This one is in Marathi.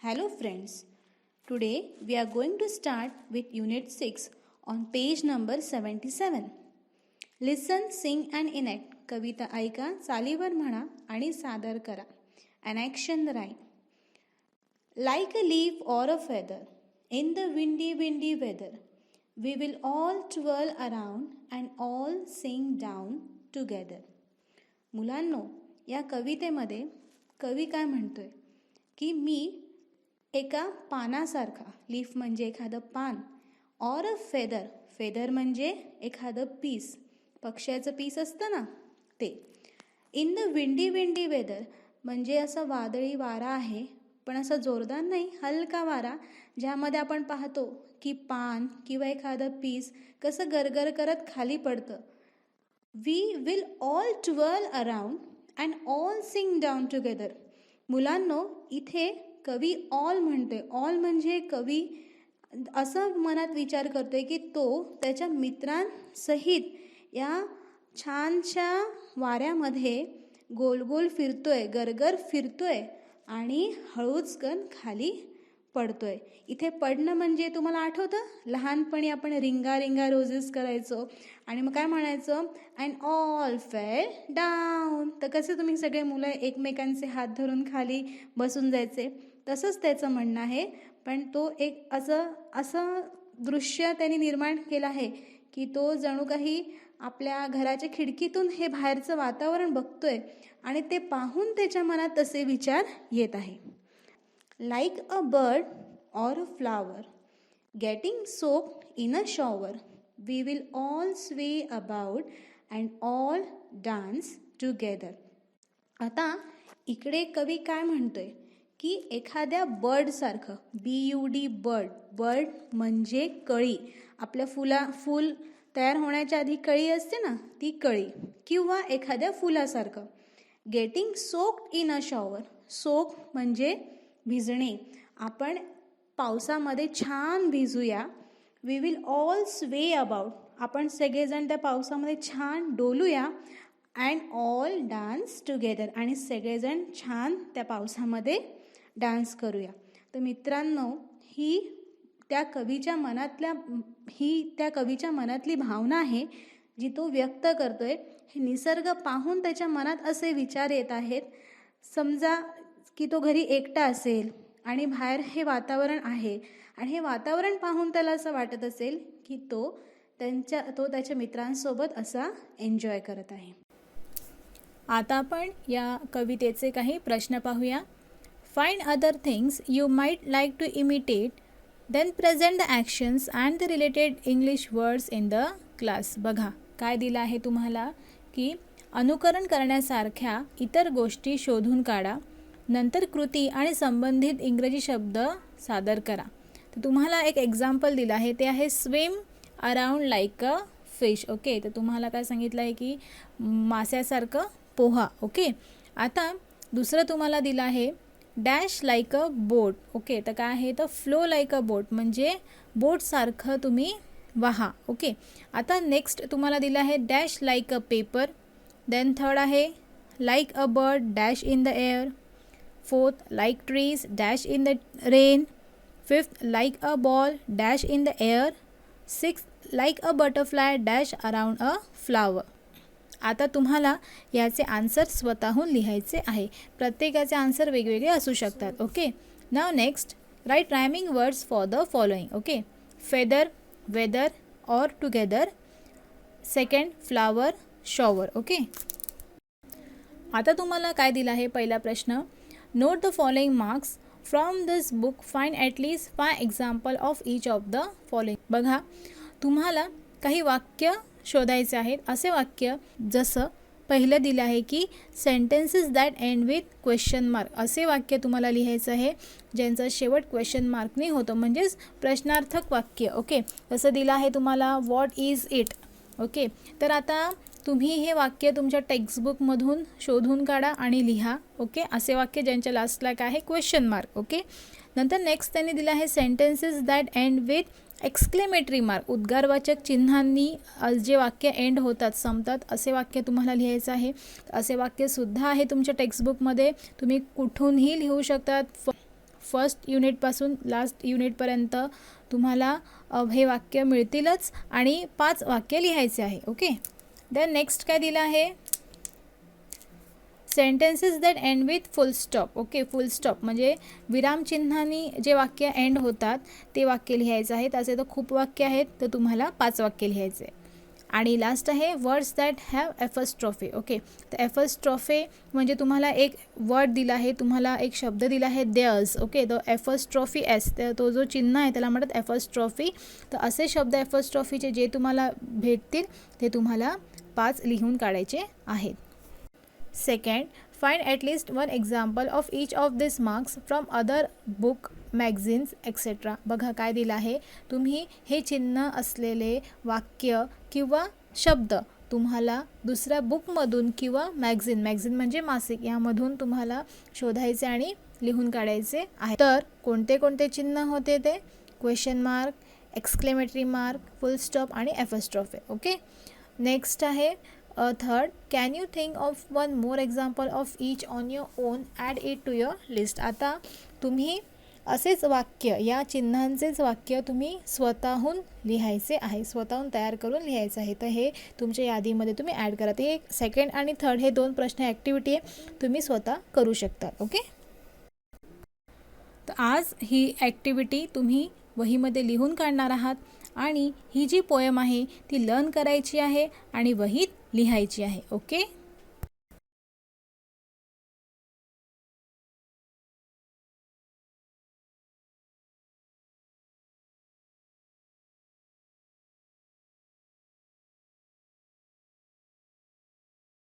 Hello friends. Today we are going to start with Unit 6 on page number 77. Listen, sing and enact. कविता ऐका, चालीवर म्हणा आणि सादर करा. An action rhyme. Like a leaf or a feather in the windy weather, we will all twirl around and all sing down together. मुलांनो, या कवितेमध्ये कवी काय म्हणतोय की मी एका पानासारखा, लीफ म्हणजे एखादं पान, ऑर अ फेदर, फेदर म्हणजे एखादं पीस, पक्ष्याचं पीस असतं ना ते, इन द विंडी वेदर म्हणजे असं वादळी वारा आहे, पण असा जोरदार नाही, हलका वारा, ज्यामध्ये आपण पाहतो की पान किंवा एखादं पीस कसं गरगर करत खाली पडतं. We will all twirl around and all sing down together. मुलांनो, इथे कवी ऑल म्हणतोय. ऑल म्हणजे कवी असं मनात विचार करतोय की तो त्याच्या मित्रांसहित या छानशा वाऱ्यामध्ये गोल गोल फिरतोय, गरगर फिरतोय आणि हळूचकन खाली पडतोय. इथे पडणं म्हणजे तुम्हाला आठवतं, लहानपणी आपण रिंगा रिंगा रोजेस करायचो आणि मग काय म्हणायचं, अँड ऑल फेल डाऊन. तर कसे तुम्ही सगळे मुलं एकमेकांचे हात धरून खाली बसून जायचे, तसंच त्याचं म्हणणं आहे. पण तो एक असं दृश्य त्यांनी निर्माण केलं आहे की तो जणू काही आपल्या घराच्या खिडकीतून हे बाहेरचं वातावरण बघतोय आणि ते पाहून त्याच्या मनात तसे विचार येत आहे. Like a bird or a flower, getting soaked in a shower, we will all sway about and all dance together. आता इकडे कवी काय म्हणतोय की एखाद्या बर्डसारखं, BUD बर्ड, बर्ड म्हणजे कळी, आपल्या फूल तयार होण्याच्या आधी कळी असते ना, ती कळी, किंवा एखाद्या फुलासारखं. Getting soaked in a shower, soak म्हणजे भिजणे, आपण पावसामध्ये छान भिजूया. We will all sway about, आपण सगळेजण त्या पावसामध्ये छान डोलूया. अँड ऑल डान्स टुगेदर, आणि सगळेजण छान त्या पावसामध्ये डान्स करूया. तर मित्रांनो, ही त्या कवीच्या मनातली भावना आहे जी तो व्यक्त करतोय. हे निसर्ग पाहून त्याच्या मनात असे विचार येत आहेत. समजा की तो घरी एकटा असेल आणि बाहेर हे वातावरण आहे आणि हे वातावरण पाहून त्याला असं वाटत असेल की तो त्याच्या मित्रांसोबत असा एन्जॉय करत आहे. आता आपण या कवितेचे काही प्रश्न पाहूया. Find other things you might like to imitate, then present the actions and the related English words in the class. बघा काय दिलं आहे तुम्हाला की अनुकरण करण्यासारख्या इतर गोष्टी शोधून काढा, नंतर कृती आणि संबंधित इंग्रजी शब्द सादर करा. तर तुम्हाला एक एक्झाम्पल दिलं आहे, ते आहे swim around like a fish. Okay, तर तुम्हाला काय सांगितलं आहे की मास्यासारखं पोहा. ओके, आता दुसरं तुम्हाला दिलं आहे डॅश लाईक अ बोट. ओके, तर काय आहे, तर फ्लो लाईक अ बोट म्हणजे बोटसारखं तुम्ही वाहा. ओके, आता नेक्स्ट तुम्हाला दिलं आहे dash like a paper. Then third आहे like a bird dash in the air. Fourth, like trees, dash in the rain. Fifth, like a ball, dash in the air. Sixth, like a butterfly, dash around a flower. आता तुम्हाला याचे आन्सर स्वतःहून लिहायचे आहे. प्रत्येकाचे आन्सर वेगवेगळे असू शकतात. ओके, नाव next, write rhyming words for the following. Okay, feather, weather और together. Second, flower, shower. Okay, आता तुम्हाला काय दिलं आहे, पहिला प्रश्न, Note the following marks. From this book, find at least 5 example of each of the following. बघा, तुम्हाला काही वाक्य शोधायचे आहेत. असे वाक्य जसं पहिलं दिलं आहे की sentences that end with question mark. असे वाक्य तुम्हाला लिहायचं आहे ज्यांचा शेवट क्वेश्चन मार्कने होतो, म्हणजेच प्रश्नार्थक वाक्य. ओके, जसं दिलं आहे तुम्हाला व्हॉट इज इट. ओके, तर आता तुम्ही हे वाक्य तुमच्या टेक्स्टबुकमधून शोधून काढा आणि लिहा. ओके, असे वाक्य ज्यांच्या लास्टला काय आहे, क्वेश्चन मार्क. ओके, नंतर नेक्स्ट त्यांनी दिलं आहे sentences that end with exclamatory mark. उद्गारवाचक चिन्हांनी जे वाक्य एंड होतात, संपतात, असे वाक्य तुम्हाला लिहायचं आहे. असे वाक्यसुद्धा आहे तुमच्या टेक्स्टबुकमध्ये, तुम्ही कुठूनही लिहू शकतात. फर्स्ट युनिटपासून लास्ट युनिटपर्यंत तुम्हाला हे वाक्य मिळतीलच आणि 5 वाक्य लिहायचे आहे. ओके. देन नेक्स्ट काय दिलं आहे, sentences that end with full stop. Okay, full stop म्हणजे विरामचिन्हांनी जे वाक्य एंड होतात ते वाक्य लिहायचं आहे. त्याचे तर खूप वाक्य आहेत, तर तुम्हाला 5 वाक्य लिहायचे. आणि लास्ट आहे words that have apostrophe. Okay, तर एफस्ट्रॉफी म्हणजे तुम्हाला एक वर्ड दिला आहे, तुम्हाला एक शब्द दिला आहे देअर्स. ओके, तर एफस्ट्रॉफी एस, तर तो जो चिन्ह आहे त्याला म्हणतात एफस्ट्रॉफी. तर असे शब्द एफस्ट्रॉफीचे जे तुम्हाला भेटतील ते तुम्हाला 5 लिहून काढायचे आहेत. Second, find at least 1 example of each of this marks from other book, magazines etcetera. बघा काय दिलं आहे, तुम्ही हे चिन्ह असलेले वाक्य किंवा शब्द तुम्हाला दुसऱ्या बुकमधून किंवा मॅगझिन म्हणजे मासिक यामधून तुम्हाला शोधायचे आणि लिहून काढायचे आहे. तर कोणते कोणते चिन्ह होते ते, question mark, exclamatory mark, full stop आणि एफस्ट्रॉफी. ओके. नेक्स्ट आहे third, can you think of 1 more example of each on your own, add it to your list. आता तुम्ही असेच वाक्य, या चिन्हांचेच वाक्य तुम्ही स्वतःहून लिहायचे आहे, स्वतःहून तयार करून लिहायचं आहे. तर हे तुमच्या यादीमध्ये तुम्ही ॲड करा. ते सेकंड आणि थर्ड हे 2 प्रश्न ॲक्टिव्हिटी आहे, तुम्ही स्वतः करू शकता. ओके. तर आज ही ॲक्टिव्हिटी तुम्ही वहीमध्ये लिहून काढणार आहात आणि ही जी पोएम आहे ती लर्न करायची आहे आणि वहीत लिहायची आहे. ओके.